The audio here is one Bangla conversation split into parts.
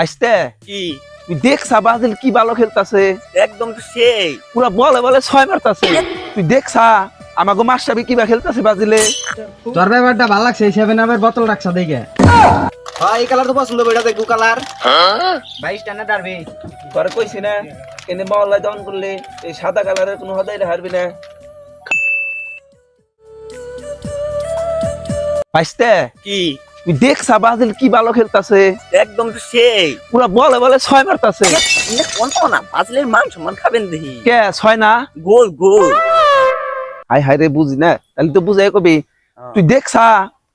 আসতে কি তুই দেখছা ব্রাজিল কি ভালো খেলতাছে, একদম তো সেই পুরা বলে বলে ছয় মারতাছে। তুই দেখছা আমাগো মাশরাফি কিবা খেলতাছে ব্রাজিলে। তোর ব্যাপারটা ভালো লাগছে, এই 7-আপের বোতল রাখছা দেখে। হ্যাঁ এই কালার তো পছন্দ করি, এটা ব্লু কালার। 22 টানা ডারবি। তোরে কইছি না এনে মহল্লায় দন করলে এই সাদা কালারের কোনো হদাই হারবি না। পাইছতে কি তুই দেখছা ব্রাজিল কি ভালো খেলতাছে, একদম তো সেই পুরা বলে বলে ছয় মারতাছে। কোন না ব্রাজিলের মান সম্মান খাবেন দেখি। কে ছয় না? গোল গোল হাই হাই রে বুঝি না, তাহলে তো বুঝাই কবি। তুই দেখছা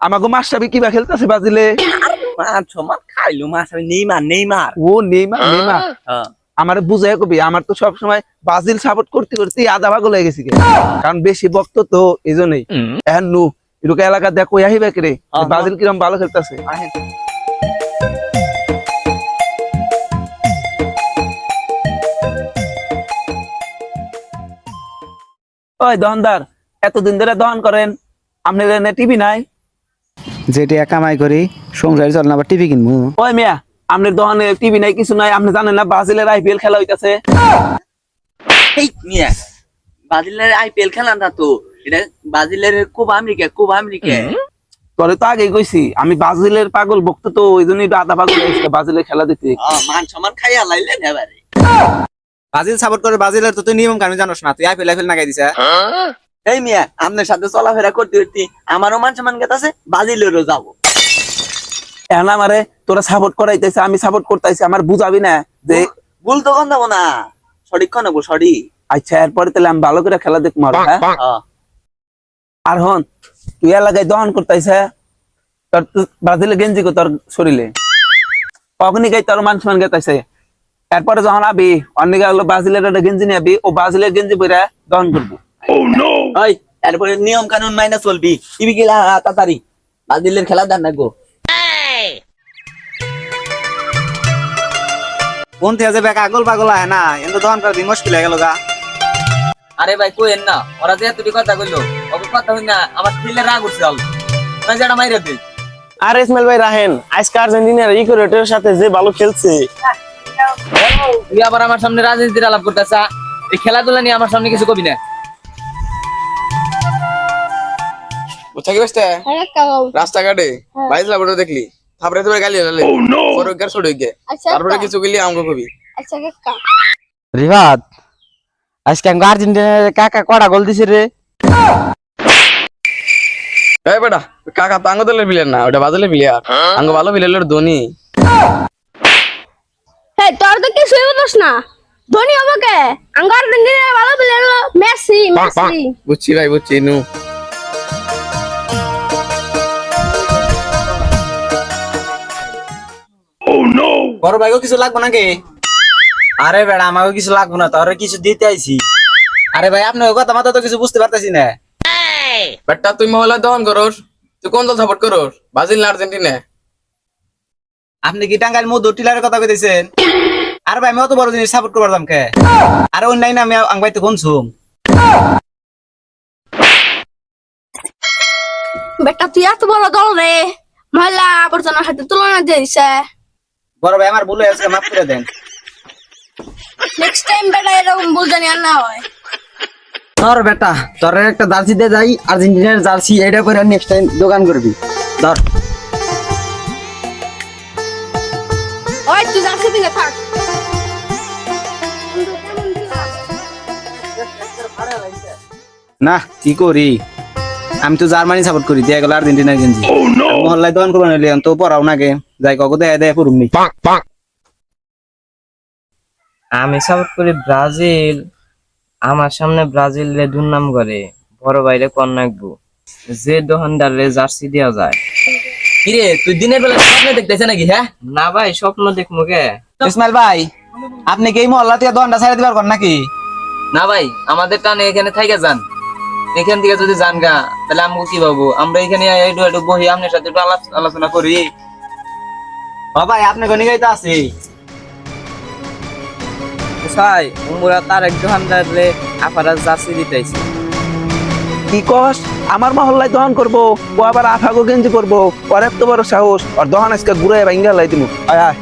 আমাগো মাশরাফি কিবা খেলতাছে ব্রাজিলে। আরে মান সম্মান খাইলো মাছ আমি নেইমার নেইমার। ও নেইমার নেইমার হ্যাঁ আমারে বুঝাই কবি। আমার তো সবসময় ব্রাজিল সাপোর্ট করতে করতে আধা ভাগ হয়ে গেছি গে। কারণ বেশি বক্ত তো এই জন্যই। এখন নু এরকম এলাকা দেখো আহিবে কে রে ব্রাজিল কিরম ভালো খেলতেছে। আহেন ওই দহনদার এতদিন ধরে দহন করেন, আপনার এনে টিভি নাই? যেটি কামাই করি সংসার চল না, আবার টিভি কিনবো। ওই মিয়া আপনার দহনে টিভি নাই কিছু নাই, আপনি জানেন না ব্রাজিলের আইপিএল খেলা হইতাছে। এই মিয়া ব্রাজিলের আইপিএল খেলা না তো, এটা ব্রাজিলের কোপা আমেরিকা। তোরে তো আগেই কইছি আমি ব্রাজিলের পাগল ভক্ত, তো ওই জন্যই আধা পাগল হয়েছে ব্রাজিলের খেলা দেখতে। মান সম্মান খাইয়া লাইলেন এবারে। ব্রাজিল সাপোর্ট করে, ব্রাজিলের তো তুই নিয়ম কানুন জানোস না, তুই আইপিএল লাগাই দিছা। এই মিয়া আপনার সাথে চলাফেরা করতে করতে আমারও মান সম্মান গেতাছে, ব্রাজিলেরও যাবো। এখন আমারে তোরা সাপোর্ট করাইতেছে, আমি সাপোর্ট করতেছি, আমার বুঝাবি না যে ভুল তো কন যাবো না, সঠিক কন নেবো সঠিক। আচ্ছা এরপরে তাহলে আমি ভালো করে খেলা দেখবো। আর হন তুই এলাকায় দহন করতেছে, তোর ব্রাজিলের গেঞ্জি কো তোর শরীরে কখনই গাই তোর মান সম্মান গেতাছে। এরপরে যখন আবি অনেক হলো ব্রাজিলের একটা গেঞ্জি নিয়ে আবি, ও ব্রাজিলের গেঞ্জি পরে দহন করবো। ওই এরপরে নিয়ম কানুন মাইনা চলবি, টিভি গেলা তাড়াতাড়ি ব্রাজিলের খেলা দেন না গো। কোন থেকে যাবে আগল পাগল আহে না, এত দহন করে দিন মুশকিল হয়ে গেল গা। আরে ভাই কোয়েন না, ওরা যে তুই কথা কইলো ওকে কথা হই না, আমার খিলে রাগ উঠছে আল না যেটা মাইরা দে। আর ইসমাইল ভাই রাহেন, আজকে আর্জেন্টিনার ইকুয়েডরের সাথে যে ভালো খেলছে। তুই আবার আমার সামনে রাজনীতির আলাপ করতেছা, এই খেলাধুলা নিয়ে আমার সামনে কিছু কবি না। বুঝছা কি বসতে রাস্তাঘাটে বাইশ লাভটা দেখলি থাপড়ে তোমার গালি হলে সরকার সড়কে তারপরে কিছু গেলি আমাকে কবি। রিভাত আজকে আমি আর্জেন্টিনার কাকা কড়া গোল দিছে রে। এই বেটা কাকা তো আঙ্গ দলের প্লেয়ার না, ওটা বাদলের প্লেয়ার। আঙ্গ ভালো প্লেয়ার ধোনি। হে তোর তো কিছুই বুঝছ না, ধোনি হবে কে? আঙ্গার দিনে ভালো প্লেয়ার হলো মেসি। বুঝছি ভাই বুঝছি নু। বড় ভাইও কিছু লাগবে নাকি? আরে বেড়া আমাকে কিছু লাগবে না, তোরে কিছু দিতে আইছি। আরে ভাই আপনার কথা মাথা তো কিছু বুঝতে পারতেছি না। বেটা তুই মহল্লা দহন করস, তুই কোন দল সাপোর্ট করস, ব্রাজিল না আর্জেন্টিনা? আপনি কি টাঙ্গাইল মধু টিলারের কথা কইতেছেন? আর ভাই আমি অত বড় জিনিস সাপোর্ট করবার দাম কে? আরে অন্যায় না আমি আংবাইতে কোনছুম। বেটা তুই এত বড় দল রে, মহিলা আবর্জনার সাথে তুলনা দিয়েছে। বড় ভাই আমার ভুল হয়ে গেছে, মাফ করে দেন। নেক্সট টাইম বেটা এরকম ভুল জানি আর না হয়। ধর বেটা তোর একটা জার্সি দে যাই, আর্জেন্টিনার জার্সি, এটা পরে নেক্সট টাইম দোকান করবি। ধর ওই তুই যাচ্ছিস দিকে থাক। না কি করি, আমি তো জার্মানি সাপোর্ট করি, দিয়ে গেল আর্জেন্টিনার গেঞ্জি। মহল্লায় দোকান করবো না তো পড়াও নাগে যাই কখন দেয় দেয় পড়ুমনি। আমি সাপোর্ট করি ব্রাজিল। আমার সামনে ব্রাজিল রে দুর্নাম করে, বড় বাইরে কন নাকবো যে দোকানদারে জার্সি দেওয়া যায়। কিরে তুই দিনের বেলা স্বপ্নে দেখতেছে নাকি? হ্যাঁ না ভাই স্বপ্ন দেখবো কে? ইসমাইল ভাই আপনি কি এই মহল্লা থেকে দোকানটা ছেড়ে দিবার কর নাকি? না ভাই আমাদের টানে এখানে থাইকা যান, এখান থেকে যদি যান গা তাহলে আমাকে কি ভাবো, আমরা এখানে একটু একটু বহি আপনার সাথে একটু আলোচনা করি। ও ভাই আপনি গনি গাইতে আছি। ভাই উমরা তার এক দোকানদারে আপারা জার্সি দিতেছি। কি কস আমার মহল্লায় দহন করবো, ও আবার আফাগো গেঞ্জি করবো, ওর এত বড় সাহস, ওর দহন আজকে ঘুরে ভাঙ্গা লাই দিমু। আয় আয়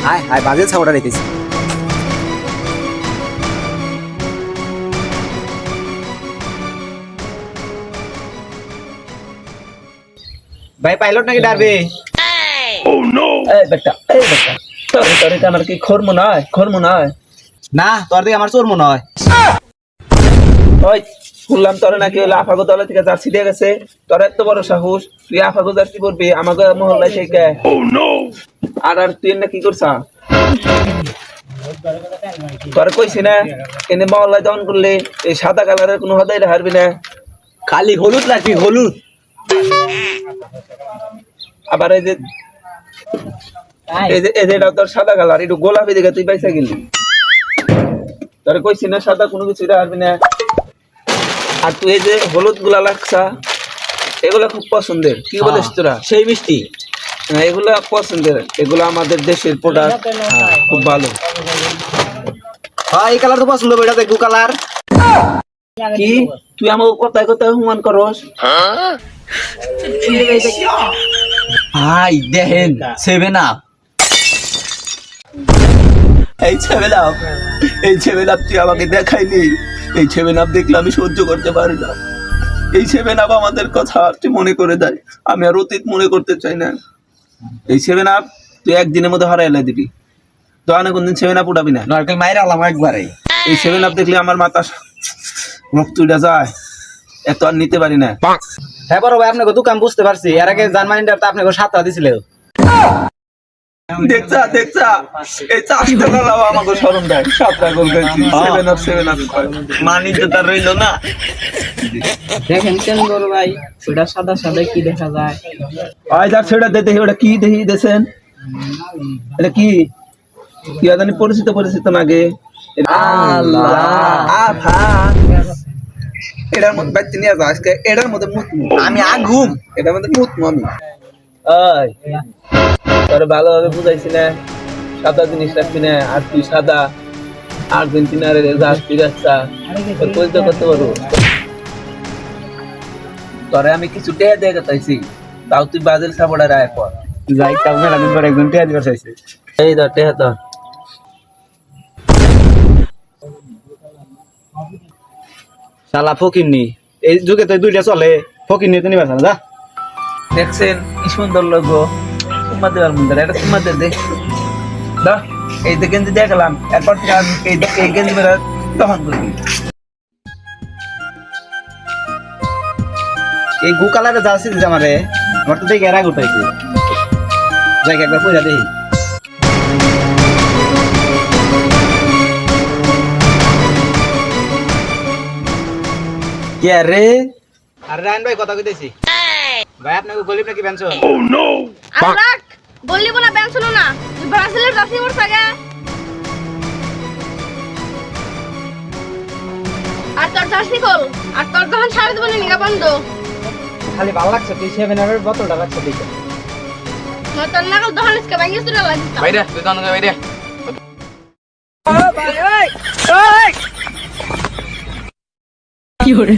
আয় আয় বাজে ছাওড়া রেখেছি ভাই পাইলট নাকি ডারবে এই বেটা তোরে কি আমার কি খোর মনে হয় না তোর দিকে আমার চোর মনে হয় ওই শুনলাম তোরে নাকি ওই আফাগো তলা থেকে জার্সি দিয়ে গেছে তোর এত বড় সাহস তুই আফাগো জার্সি পরবি আমাকে মহল্লায় থেকে আর তুই না কি করছা তোরে কইছি না এনে মহল্লায় দন করলে এই সাদা কালারের কোনো হদাই হারবি না খালি হলুদ লাগবি হলুদ আবার এই যে এটা তোর সাদা কালার একটু গোলাপি দেখে তুই পয়সা গেলি তোরে কইছি না সাদা কোনো কিছু হারবি না আর তুই এই যে হলুদ গুলা লাগছা এগুলা খুব পছন্দের কি বলিস তোরা সেই মিষ্টি হ্যাঁ, এগুলা পছন্দের এগুলা আমাদের দেশের প্রোডাক্ট খুব ভালো হ্যাঁ এই কালার তো পছন্দ হবে এটা দেখু কালার কি তুই আমাকে কথায় কথায় হুমান করস ভাই দেখেন 7 আপ এই সেভেন আপ তুই আমাকে দেখাইলি এই সেভেন আপ দেখলে আমি সহ্য করতে পারি না এই সেভেন আপ আমাদের কথা তুই মনে করে দেয় আমি আর অতীত মনে করতে চাই না এই সেভেন আপ তুই একদিনের মধ্যে হারাইলা দিবি দোকানে কোনদিন সেভেন আপ উঠাবি না নরকেল মাইরা আলাম একবারে এই সেভেন আপ দেখলে আমার মাথা রক্ত উঠে যায় এত আর নিতে পারি না হ্যাঁ বড় ভাই আপনাকে দোকান বুঝতে পারছি এর আগে জার্মানিটা তো আপনাকে 7 দিছিল দেখছা এই চাষটা লাগাও আমাকে শরম দেয় সাতটা গোল খেলছি সেভেন আপ মানি তো তার রইলো না দেখেন কেন বড় ভাই ওটা সাদা সাদা কি দেখা যায় আয় যাক সেটা দেখি ওটা কি দেখি দেছেন এটা কি জানি পরিচিত নাগে এটার মধ্যে বাইতে নিয়ে আসা আজকে এটার মধ্যে মুতমু আমি আগুম এটার মধ্যে মুতমু আমি তোরে ভালোভাবে বুঝাইছি না সাদা জিনিস রাখবি না আর তুই সাদা আর্জেন্টিনার জার্সি রাখছা তোর পরিচয় করতে পারবো তোরে আমি কিছু টেয়া দিয়ে গেছি তাও তুই বাজেল সাপড়া রায় পর যাই কাল মেলা দিন পর একজন টিয়া দিবার চাইছে এই ধর টেয়া ধর শালা ফকিরনি এই যুগে তো দুইটা চলে ফকিরনি তো নিবার যা দেখছেন কি সুন্দর লোগো তোমার দেওয়ার মধ্যে এটা তোমার দেখ দা এই যে গেঞ্জি দেখলাম এরপর থেকে আর এই গেঞ্জি মেরা তখন করবি এই গু কালারে জার্সি দিছে আমারে আমার তো দেখে রাগ উঠাইছে যাই একবার পয়সা দেই কে রে আরে রায়ন ভাই কথা কইতেছি ভাই আপনাকে গলিব নাকি পেনশন আরাক বললিব না পেনশন না তুই ব্রাজিলের জার্সি পরছ আগে আর তোর জার্সি কল আর তোর যখন ছাড়ে দেব নিগা বন্ধ খালি ভালো লাগছে তুই 7 এর বোতলটা রাখছ দেখে তোর নাগাল দহন ইসকে ভাঙিস তুই লাগিস বাইরে তুই দোকান বাইরে কি হরে